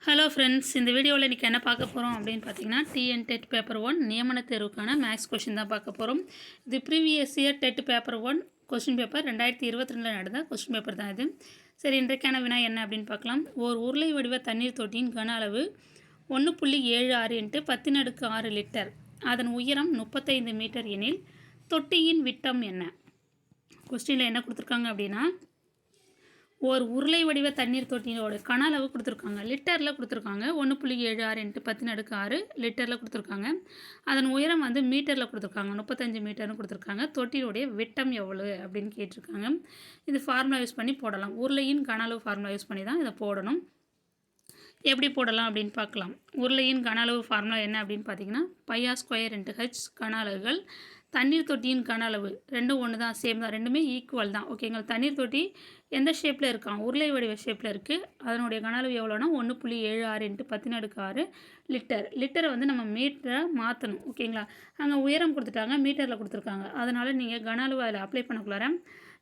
Hello friends, இந்த வீடியோவில் இன்றைக்கி என்ன பார்க்க போகிறோம் அப்படின்னு பார்த்தீங்கன்னா, டிஎன் டெட் பேப்பர் 1 நியமன தேர்வுக்கான மேக்ஸ் கொஷின் தான் பார்க்க போகிறோம். இது previous year dead paper 1 question paper 2022 நடந்த கொஷின் பேப்பர் தான் இது. சரி, இன்றைக்கான வினா என்ன அப்படின்னு பார்க்கலாம். ஓர் உருளை வடிவ தண்ணீர் தொட்டியின் கன அளவு 1.76 × 10⁶ லிட்டர். அதன் உயரம் 35 மீட்டர் எனில் தொட்டியின் விட்டம் என்ன? கொஸ்டினில் என்ன கொடுத்துருக்காங்க அப்படின்னா, ஒரு உருளை வடிவ தண்ணீர் தொட்டியோட கன அளவு கொடுத்துருக்காங்க. லிட்டரில் கொடுத்துருக்காங்க. 1.76 × 10⁶ லிட்டரில் கொடுத்துருக்காங்க. அதன் உயரம் வந்து மீட்டரில் கொடுத்துருக்காங்க. 35 மீட்டர்னு கொடுத்துருக்காங்க. தொட்டியோடைய விட்டம் எவ்வளோ அப்படின்னு கேட்டிருக்காங்க. இது ஃபார்முலா யூஸ் பண்ணி போடலாம். உருளையின் கன அளவு ஃபார்முலா யூஸ் பண்ணி தான் இதை போடணும். எப்படி போடலாம் அப்படின்னு பார்க்கலாம். உருளையின் கன அளவு ஃபார்முலா என்ன அப்படின்னு பார்த்தீங்கன்னா, πr² × h கன அளவுகள் தண்ணீர் தொட்டியின் கன அளவு ரெண்டும் ஒன்று தான், சேம் தான், ரெண்டுமே ஈக்குவல் தான். ஓகேங்களா. தண்ணீர் தொட்டி எந்த ஷேப்பில் இருக்கான்? உருளை வடிவ ஷேப்பில் இருக்குது. அதனுடைய கன அளவு எவ்வளோனா 1.76 × 10⁶ லிட்டர். லிட்டரை வந்து நம்ம மீட்டரை மாற்றணும். ஓகேங்களா. அங்கே உயரம் கொடுத்துட்டாங்க, மீட்டரில் கொடுத்துருக்காங்க. அதனால் நீங்கள் கன அளவு அதில் அப்ளை பண்ணக்குள்ளார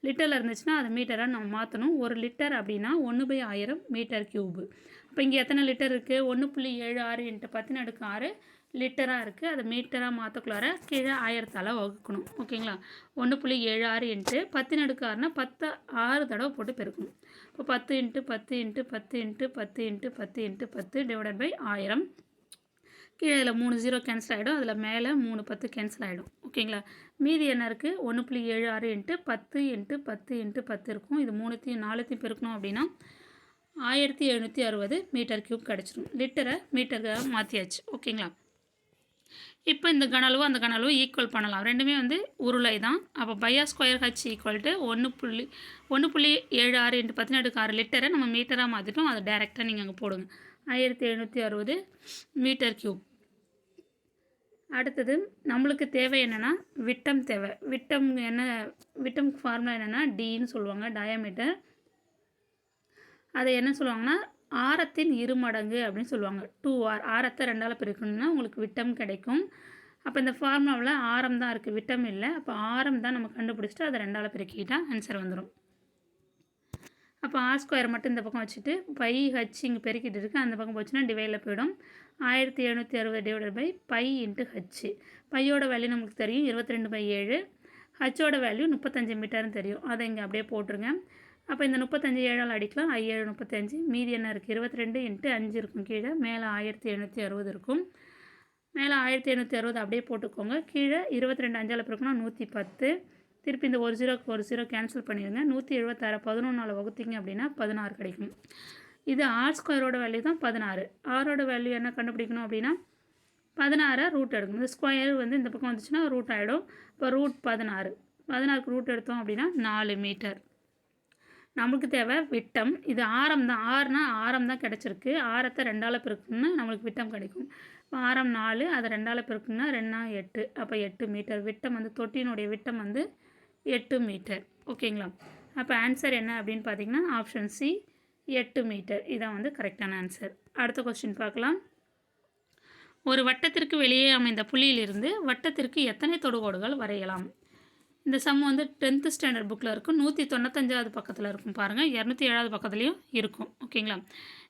லிட்டரில் இருந்துச்சுன்னா அதை மீட்டராக நம்ம மாற்றணும். ஒரு லிட்டர் அப்படின்னா 1/1000 மீட்டர் கியூப். அப்போ இங்கே எத்தனை லிட்டர் இருக்குது? 1.76 × 10⁶ லிட்டராக இருக்குது. அதை மீட்டராக மாற்றக்குள்ளார கீழே 1000ஆல் வகுக்கணும். ஓகேங்களா. 1.76 × 10⁶ 10 6 தடவை போட்டு பெருக்கணும். இப்போ 10 × 10 × 10 × 10 × 10 × 10 டிவைடட் பை 1000. கீழே இதில் 3 0 கேன்சல் ஆகிடும். அதில் மேலே 3 10 கேன்சல் ஆகிடும். ஓகேங்களா. மீதி என்ன இருக்குது? 1.76 × 10 × 10 × 10 இருக்கும். இது 3த்தையும் 4த்தையும் பெருக்கணும் அப்படின்னா 1760 மீட்டர் கியூப் கிடச்சிடும். லிட்டரை மீட்டராக மாற்றியாச்சு. ஓகேங்களா. இப்போ இந்த கன அளவு அந்த கன அளவு ஈக்குவல் பண்ணலாம். ரெண்டுமே வந்து உருளை தான். அப்போ πr² h = 1.76 × 10⁶ லிட்டரை நம்ம மீட்டராக மாற்றிட்டோம். அதை டைரெக்டாக நீங்கள் அங்கே போடுங்க. 1760 மீட்டர் கியூப். அடுத்தது நம்மளுக்கு தேவை என்னென்னா விட்டம் தேவை. விட்டம் ஃபார்முலா என்னென்னா டின்னு சொல்லுவாங்க, டயாமீட்டர். அதை என்ன சொல்லுவாங்கன்னா ஆரத்தின் இருமடங்கு அப்படின்னு சொல்லுவாங்க. 2r. ஆரத்தை 2ஆல் பெருக்கணும்னா உங்களுக்கு விட்டம் கிடைக்கும். அப்போ இந்த ஃபார்முலாவில் ஆரம் தான் இருக்குது, விட்டம் இல்லை. அப்போ ஆரம் தான் நம்ம கண்டுபிடிச்சிட்டு அதை 2ஆல் பெருக்கிட்டால் ஆன்சர் வந்துடும். அப்போ r² மட்டும் இந்த பக்கம் வச்சுட்டு πh இங்கே பெருக்கிட்டு இருக்குது, அந்த பக்கம் போச்சுன்னா டிவைடில் போயிடும். 1760 டிவைடட் பை π × h. பையோட வேல்யூ நமக்கு தெரியும் 22/7. ஹச்சோட வேல்யூ 35 மீட்டர்னு தெரியும். அதை இங்கே அப்படியே போட்டுருங்க. அப்போ இந்த 35 7ஆல் அடிக்கலாம். 5 7 35. மீதி என்ன இருக்குது? 22 × 5 இருக்கும் கீழே. மேலே 1760 இருக்கும். மேலே 1760 அப்படியே போட்டுக்கோங்க. கீழே 22 5ஆல் பெருக்கணும்னா 110. திருப்பி இந்த ஒரு 0 கேன்சல் பண்ணிடுங்க. 176 11ஆல் வகுத்தீங்க அப்படின்னா 16 கிடைக்கும். இது r² வேல்யூ தான் 16. ஆரோட வேல்யூ என்ன கண்டுபிடிக்கணும் அப்படின்னா 16 ரூட் எடுக்கணும். இந்த ஸ்கொயர் வந்து இந்த பக்கம் வந்துச்சுன்னா ரூட் ஆகிடும். இப்போ √16. 16க்கு ரூட் எடுத்தோம் அப்படின்னா 4 மீட்டர். நம்மளுக்கு தேவை விட்டம். இது ஆரம் தான். ஆறுனா ஆரம் தான் கிடச்சிருக்கு. ஆரத்தை 2ஆல் பெருக்கணும்னா நம்மளுக்கு விட்டம் கிடைக்கும். இப்போ ஆரம் 4, அதை 2ஆல் பெருக்கணும்னா 2 8. அப்போ 8 மீட்டர். விட்டம் வந்து தொட்டியினுடைய விட்டம் வந்து 8 மீட்டர். ஓகேங்களா. அப்போ ஆன்சர் என்ன அப்படின்னு பார்த்தீங்கன்னா ஆப்ஷன் சி 8 மீட்டர். இதான் வந்து கரெக்டான ஆன்சர். அடுத்த கொஸ்டின் பார்க்கலாம். ஒரு வட்டத்திற்கு வெளியே அமைந்த புள்ளியிலிருந்து வட்டத்திற்கு எத்தனை தொடுகோடுகள் வரையலாம்? இந்த சம் வந்து 10th ஸ்டாண்டர்ட் புக்கில் இருக்கும். 195வது பக்கத்தில் இருக்கும் பாருங்கள். 207வது பக்கத்துலேயும் இருக்கும். ஓகேங்களா.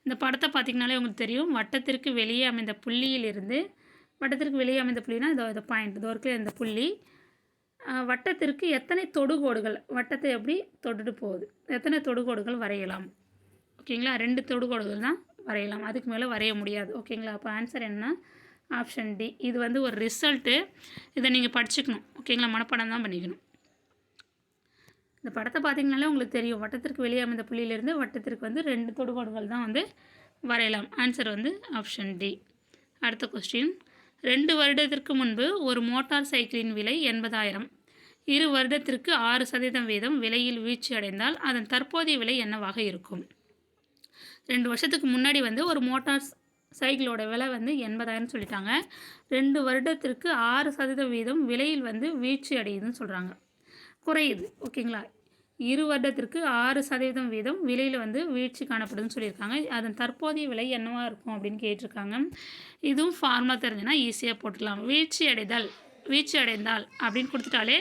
இந்த படத்தை பார்த்திங்கனாலே உங்களுக்கு தெரியும். வட்டத்திற்கு வெளியே அமைந்த புள்ளியிலிருந்து வட்டத்திற்கு வெளியே அமைந்த புள்ளினா இந்த பாயிண்ட் இதோ இருக்குது இந்த புள்ளி. வட்டத்திற்கு எத்தனை தொடுகோடுகள், வட்டத்தை எப்படி தொட்டுட்டு போகுது, எத்தனை தொடுகோடுகள் வரையலாம்? ஓகேங்களா. 2 தொடுகோடுகள் தான் வரையலாம், அதுக்கு மேலே வரைய முடியாது. ஓகேங்களா. அப்போ ஆன்சர் என்ன? Option D. இது வந்து ஒரு ரிசல்ட்டு. இதை நீங்கள் படிச்சுக்கணும். ஓகேங்களா. மனப்பாடம் தான் பண்ணிக்கணும். இந்த படத்தை பார்த்திங்கனாலே உங்களுக்கு தெரியும். வட்டத்திற்கு வெளியே அமைந்த புள்ளியிலிருந்து வட்டத்திற்கு வந்து 2 தொடுகோடுகள் தான் வந்து வரையலாம். ஆன்சர் வந்து ஆப்ஷன் டி. அடுத்த கொஸ்டின். 2 வருடத்திற்கு முன்பு ஒரு மோட்டார் சைக்கிளின் விலை 80,000. 2 வருடத்திற்கு 6% வீதம் விலையில் வீழ்ச்சி அடைந்தால் அதன் தற்போதைய விலை என்னவாக இருக்கும்? 2 வருஷத்துக்கு முன்னாடி வந்து ஒரு மோட்டார் சைக்கிளோட விலை வந்து 80,000 சொல்லிட்டாங்க. 2 வருடத்திற்கு 6% வீதம் விலையில் வந்து வீழ்ச்சி அடையுதுன்னு சொல்கிறாங்க, குறையுது. ஓகேங்களா. 2 வருடத்திற்கு 6% வீதம் விலையில் வந்து வீழ்ச்சி காணப்படுதுன்னு சொல்லியிருக்காங்க. அதன் தற்போதைய விலை என்னவாக இருக்கும் அப்படின்னு கேட்டிருக்காங்க. இதுவும் ஃபார்முலா தெரிஞ்சுன்னா ஈஸியாக போட்டுடலாம். வீழ்ச்சி அடைந்தால் அப்படின்னு கொடுத்துட்டாலே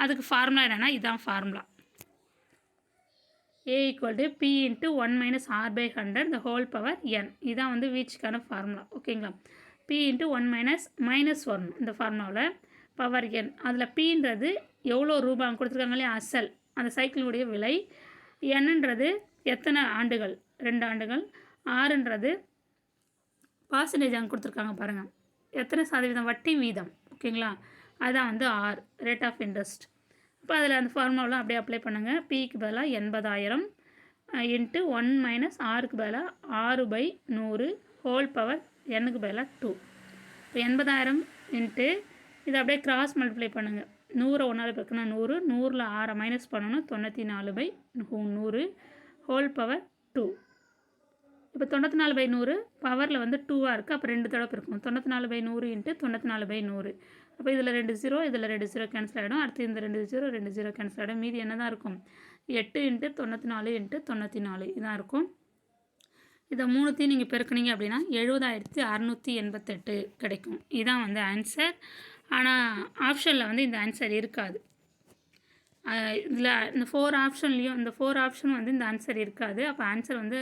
அதுக்கு ஃபார்முலா என்னென்னா இதான் formula. A equal to P into 1 minus R by 100 the whole power n. இதான் வந்து வீச்சுக்கான ஃபார்முலா. ஓகேங்களா? P இன்ட்டு 1 மைனஸ் வரணும் இந்த ஃபார்முலாவில் பவர் n. அதில் Pன்றது எவ்வளோ ரூபாய் கொடுத்துருக்காங்க இல்லையா அசல், அந்த சைக்கிளுடைய விலை. என்னன்றது எத்தனை ஆண்டுகள், 2 ஆண்டுகள். ஆறுன்றது பர்சன்டேஜ் அங்கே கொடுத்துருக்காங்க பாருங்கள், எத்தனை சதவீதம் வட்டி வீதம். ஓகேங்களா? அதுதான் வந்து ஆர், ரேட் ஆஃப் இன்ட்ரெஸ்ட். இப்போ அதில் அந்த ஃபார்முலாலாம் அப்படியே அப்ளை பண்ணுங்கள். பிக்கு பதிலாக 80,000 இன்ட்டு 1 மைனஸ் ஆருக்கு பதிலாக 6/100 ஹோல் பவர் என்னுக்கு பதிலாக 2. இப்போ 80,000 இன்ட்டு இதை அப்படியே கிராஸ் மல்டிப்ளை பண்ணுங்கள். 100 1ஆல் பெருக்குனா 100, 100ல் 6 மைனஸ் பண்ணணும், 94/100 ஹோல் பவர் 2. இப்போ 94/100 பவரில் வந்து 2ஆக இருக்குது, அப்போ 2 தடவை பெருக்கணும். 94/100 இன்ட்டு 94/100. அப்போ இதில் 2 0, இதில் 2 0 கேன்சல் ஆகிடும். அடுத்து இந்த 2 0 கேன்சல் ஆகிடும். மீதி என்ன தான் இருக்கும்? 8 இன்ட்டு 94 இன்ட்டு 94 இதான் இருக்கும். இதை மூணுத்தையும் நீங்கள் பெருக்குனீங்க அப்படின்னா 70,688 கிடைக்கும். இதான் வந்து ஆன்சர். ஆனால் ஆப்ஷனில் வந்து இந்த ஆன்சர் இருக்காது. இதில் இந்த 4 ஆப்ஷன்லேயும் இந்த 4 ஆப்ஷன் வந்து இந்த ஆன்சர் இருக்காது. அப்போ ஆன்சர் வந்து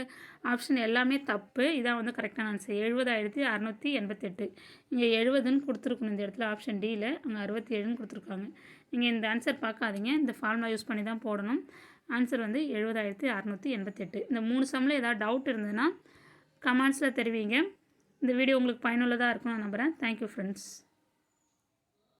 ஆப்ஷன் எல்லாமே தப்பு. இதான் வந்து கரெக்டான ஆன்சர் 70,688. இங்கே 70ன்னு கொடுத்துருக்கணும் இந்த இடத்துல ஆப்ஷன் டியில், அங்கே 67ன்னு கொடுத்துருக்காங்க. நீங்கள் இந்த ஆன்சர் பார்க்காதீங்க, இந்த ஃபார்முலா யூஸ் பண்ணி தான் போடணும். ஆன்சர் வந்து 70,688. இந்த 3 சம்மில் ஏதாவது டவுட் இருந்ததுன்னா கமெண்ட்ஸில் தெரிவிங்க. இந்த வீடியோ உங்களுக்கு பயனுள்ளதாக இருக்கும்னு நான் நம்புகிறேன். Thank you friends.